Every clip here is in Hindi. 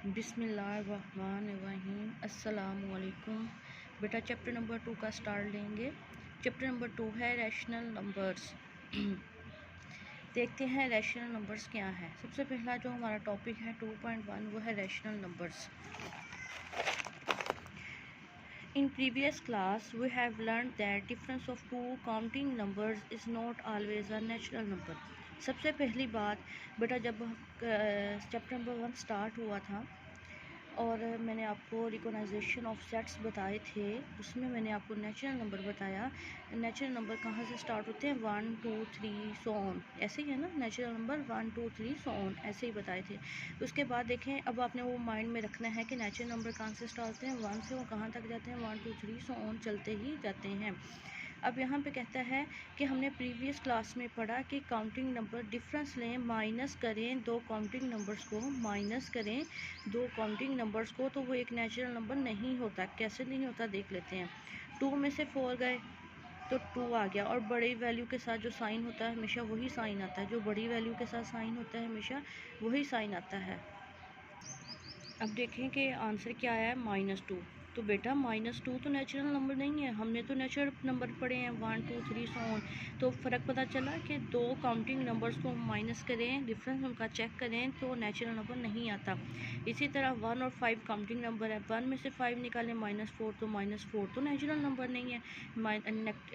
बिस्मिल्लाहिर्रहमानिर्रहीम अस्सलामुअलैकुम। बेटा चैप्टर नंबर 2 का स्टार्ट लेंगे। चैप्टर नंबर 2 है रैशनल नंबर्स। देखते हैं रैशनल नंबर्स क्या है। सबसे पहला जो हमारा टॉपिक है 2.1 वो है rational numbers. In previous class we have learned that difference of two counting numbers is not always a natural number। सबसे पहली बात बेटा जब चैप्टर नंबर 1 स्टार्ट हुआ था और मैंने आपको रिकॉग्नाइजेशन ऑफ सेट्स बताए थे, उसमें मैंने आपको नेचुरल नंबर बताया। नेचुरल नंबर कहाँ से स्टार्ट होते हैं? 1 2 3 सो ऑन, ऐसे ही है ना। नेचुरल नंबर 1 2 3 सो ऑन ऐसे ही बताए थे। उसके बाद देखें, अब आपने वो माइंड में रखना है कि नेचुरल नंबर कहाँ से स्टार्ट होते हैं, 1 से वो कहाँ तक जाते हैं, 1 2 3 सो ऑन चलते ही जाते हैं। अब यहाँ पे कहता है कि हमने प्रीवियस क्लास में पढ़ा कि काउंटिंग नंबर डिफरेंस लें, माइनस करें दो काउंटिंग नंबर्स को, माइनस करें दो काउंटिंग नंबर्स को, तो वो एक नेचुरल नंबर नहीं होता। कैसे नहीं होता देख लेते हैं। 2 में से 4 गए तो 2 आ गया, और बड़ी वैल्यू के साथ जो साइन होता है हमेशा वही साइन आता है। जो बड़ी वैल्यू के साथ साइन होता है हमेशा वही साइन आता है। अब देखें कि आंसर क्या आया है, -2। तो बेटा -2 तो नेचुरल नंबर नहीं है। हमने तो नेचुरल नंबर पढ़े हैं 1 2 3 सो ऑन। तो फ़र्क पता चला कि दो काउंटिंग नंबर्स को माइनस करें, डिफरेंस उनका चेक करें तो नेचुरल नंबर नहीं आता। इसी तरह 1 और 5 काउंटिंग नंबर है, 1 में से 5 निकालें -4, तो -4 तो नेचुरल नंबर नहीं है।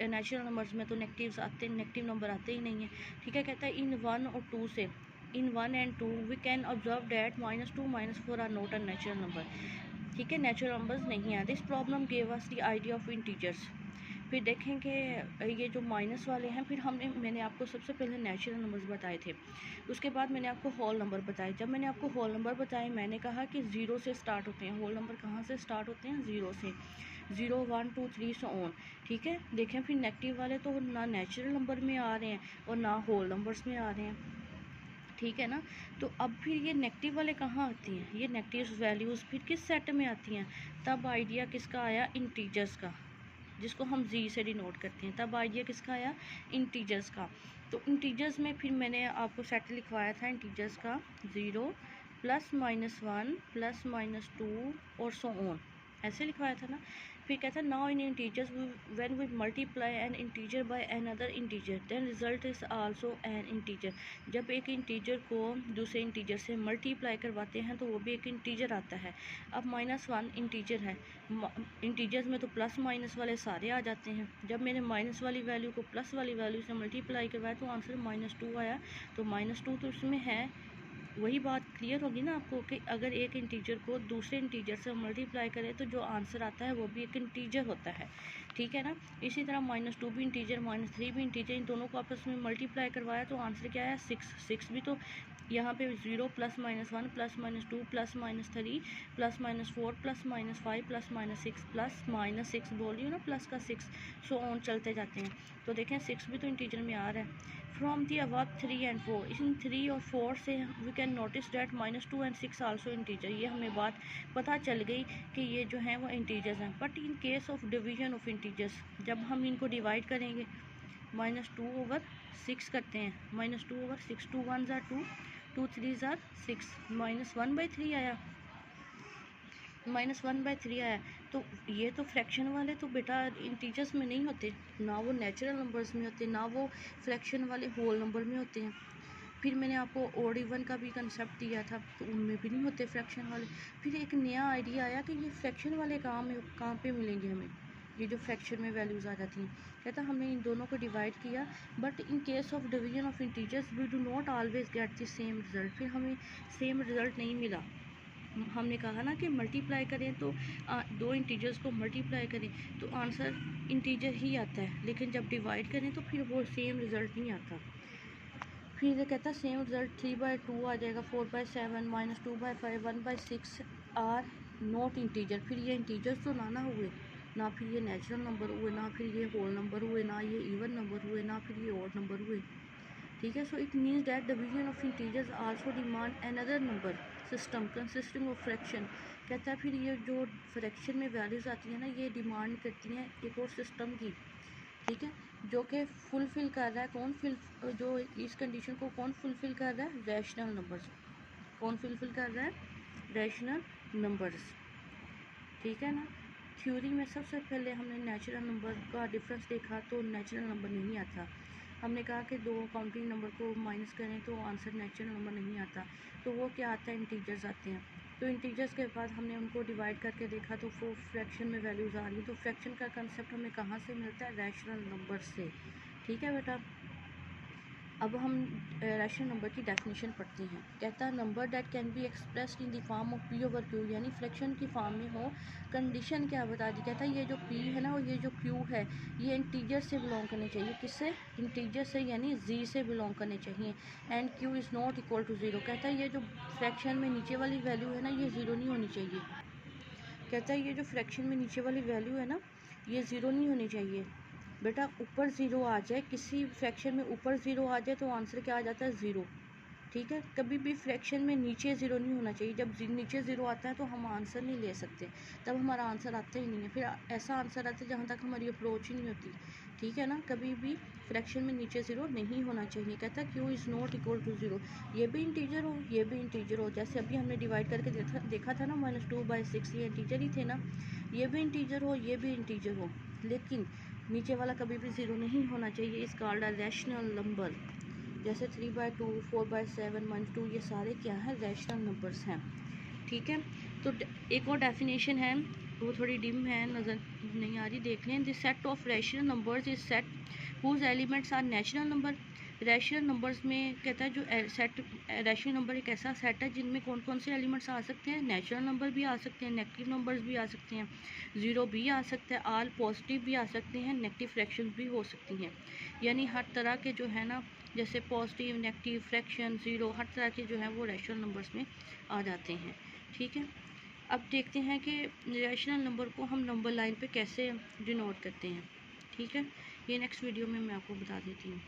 नेचुरल नंबर्स में तो नेगेटिव नंबर आते ही नहीं है। ठीक है, कहता है इन 1 और 2 से, in 1 and 2 we can observe that -2 -4 are not a natural number। ठीक है, नेचुरल नंबर्स नहीं है। This problem gave us the idea of integers. फिर देखेंगे ये जो माइनस वाले हैं, फिर मैंने आपको सबसे पहले नेचुरल नंबर्स बताए थे, उसके बाद मैंने आपको होल नंबर बताए। जब मैंने आपको होल नंबर बताए मैंने कहा कि 0 से स्टार्ट होते हैं। होल नंबर कहाँ से स्टार्ट होते हैं? 0 से। 0 1 2 3 सो ऑन। ठीक है, देखें फिर नेगेटिव वाले तो ना नेचुरल नंबर में आ रहे हैं और ना होल नंबर्स में आ रहे हैं। ठीक है ना। तो अब फिर ये नेगेटिव वाले कहाँ आती हैं? ये नेगेटिव वैल्यूज़ फिर किस सेट में आती हैं? तब आइडिया किसका आया? इंटीजर्स का, जिसको हम जी से डिनोट करते हैं। तब आइडिया किसका आया? इंटीजर्स का। तो इंटीजर्स में फिर मैंने आपको सेट लिखवाया था इंटीजर्स का, 0 +-1 +-2 और सो ऑन, ऐसे लिखवाया था ना। फिर कहता है now in integers when we multiply an integer by another integer then result is also an integer. जब एक इंटीजर को दूसरे इंटीजर से मल्टीप्लाई करवाते हैं तो वो भी एक इंटीजर आता है। अब -1 इंटीजर है, इंटीजर्स में तो प्लस माइनस वाले सारे आ जाते हैं। जब मैंने माइनस वाली वैल्यू को प्लस वाली वैल्यू से मल्टीप्लाई करवाया तो आंसर -2 आया। तो -2 तो इसमें है। वही बात क्लियर होगी ना आपको कि अगर एक इंटीजर को दूसरे इंटीजर से मल्टीप्लाई करें तो जो आंसर आता है वो भी एक इंटीजर होता है। ठीक है ना। इसी तरह -2 भी इंटीजर, -3 भी इंटीजर, इन दोनों को आपस में मल्टीप्लाई करवाया तो आंसर क्या है? 6। 6 भी तो यहाँ पे 0 +-1 +-2 +-3 +-4 +-5 +-6 +-6 बोल रही हूँ ना, प्लस का 6 सो ऑन चलते जाते हैं। तो देखें 6 भी तो इंटीजर में आ रहा है। फ्रॉम दी अबव 3 and 4, इन 3 और 4 से we can notice that -2 and 6 also integer. ये हमें बात पता चल गई कि ये जो हैं वो इंटीजर्स हैं। But in case of division of integers, जब हम इनको डिवाइड करेंगे, -2/6 करते हैं, -2/6, 2 1s are 2, 2 3s are 6, -1/3 आया, -1/3 आया। तो ये तो फ्रैक्शन वाले तो बेटा इंटीजर्स में नहीं होते, ना वो नेचुरल नंबर्स में होते, ना वो फ्रैक्शन वाले होल नंबर में होते हैं। फिर मैंने आपको ओड इवन का भी कंसेप्ट दिया था, तो उनमें भी नहीं होते फ्रैक्शन वाले। फिर एक नया आइडिया आया कि ये फ्रैक्शन वाले कहाँ पे मिलेंगे हमें, ये जो फ्रैक्शन में वैल्यूज़ आ जाती हैं। कहता हमने इन दोनों को डिवाइड किया, but in case of division of integers we do not always get the same result. फिर हमें सेम रिजल्ट नहीं मिला। हमने कहा ना कि मल्टीप्लाई करें तो दो इंटीजर्स को मल्टीप्लाई करें तो आंसर इंटीजर ही आता है, लेकिन जब डिवाइड करें तो फिर वो सेम रिज़ल्ट नहीं आता। फिर ये कहता है सेम रिज़ल्ट 3/2 आ जाएगा, 4/7 -2/5 1/6 आर नॉट इंटीजर। फिर ये इंटीजर्स तो ना हुए, ना फिर ये नेचुरल नंबर हुए, ना फिर ये होल नंबर हुए, ना ये इवन नंबर हुए, ना फिर ये ऑड नंबर हुए। ठीक है। So it means that division of integers also demand another number system consisting of fraction. कहता है फिर ये जो फ्रैक्शन में वैल्यूज़ आती हैं ना, ये डिमांड करती हैं एक और सिस्टम की। ठीक है, जो कि फुलफ़िल कर रहा है जो इस कंडीशन को कौन फुलफ़िल कर रहा है? Rational numbers. कौन फुलफ़िल कर रहा है? Rational numbers. ठीक है ना। थ्योरी में सबसे पहले हमने नेचुरल नंबर का डिफरेंस देखा तो नेचुरल नंबर नहीं आता। हमने कहा कि दो काउंटिंग नंबर को माइनस करें तो आंसर नेचुरल नंबर नहीं आता, तो वो क्या आता है, इंटीजर्स आते हैं। तो इंटीजर्स के बाद हमने उनको डिवाइड करके देखा तो वो फ्रैक्शन में वैल्यूज़ आ रही है। तो फ्रैक्शन का कंसेप्ट हमें कहाँ से मिलता है, रैशनल नंबर से। ठीक है बेटा। अब हम रैशनल नंबर की डेफिनेशन पढ़ते हैं। कहता है number that can be expressed in the form of P over Q, यानी फ्रैक्शन की फॉर्म में हो। कंडीशन क्या बता दी, कहता है ये जो पी है ना और ये जो क्यू है ये इंटीजर से बिलोंग करने चाहिए। किससे, इंटीजर से, यानी जी से बिलोंग करने चाहिए। And q is not equal to zero. कहता है ये जो फ्रैक्शन में नीचे वाली वैल्यू है ना ये ज़ीरो नहीं होनी चाहिए। कहता है ये जो फ्रैक्शन में नीचे वाली वैल्यू है ना ये ज़ीरो नहीं होनी चाहिए। बेटा ऊपर ज़ीरो आ जाए, किसी फ्रैक्शन में ऊपर ज़ीरो आ जाए तो आंसर क्या आ जाता है, ज़ीरो। ठीक है। कभी भी फ्रैक्शन में नीचे ज़ीरो नहीं होना चाहिए। जब नीचे ज़ीरो आता है तो हम आंसर नहीं ले सकते, तब हमारा आंसर आता ही नहीं है। फिर ऐसा आंसर आता है जहाँ तक हमारी अप्रोच ही नहीं होती। ठीक है ना। कभी भी फ्रैक्शन में नीचे ज़ीरो नहीं होना चाहिए। कहता है q is not equal to zero, ये भी इंटीजर हो ये भी इंटीजर हो। जैसे अभी हमने डिवाइड करके देखा था ना, -2/6 ये इंटीजर ही थे ना। ये भी इंटीजर हो ये भी इंटीजर हो, लेकिन नीचे वाला कभी भी ज़ीरो नहीं होना चाहिए। इस कॉल्ड अ रैशनल नंबर। जैसे 3/2, 4/7, -2 ये सारे क्या हैं, रैशनल नंबर्स हैं। ठीक है। तो एक और डेफिनेशन है, वो थोड़ी डिम है, नज़र नहीं आ रही, देख लें। The set of rational numbers is set whose elements are natural number. Rational numbers में कहता है जो सेट, रैशनल नंबर एक ऐसा सेट है जिनमें कौन कौन से एलिमेंट्स आ सकते हैं, नेचुरल नंबर भी आ सकते हैं, नेगेटिव नंबर्स भी आ सकते हैं, ज़ीरो भी आ सकता है, ऑल पॉजिटिव भी आ सकते हैं, नेगेटिव फ्रैक्शन भी हो सकती हैं। यानी हर तरह के जो है ना, जैसे पॉजिटिव, नेगेटिव, फ्रैक्शन, ज़ीरो, हर तरह के जो हैं वो रैशनल नंबर्स में आ जाते हैं। ठीक है। अब देखते हैं कि रैशनल नंबर को हम नंबर लाइन पे कैसे डिनोट करते हैं। ठीक है। ये नेक्स्ट वीडियो में मैं आपको बता देती हूँ।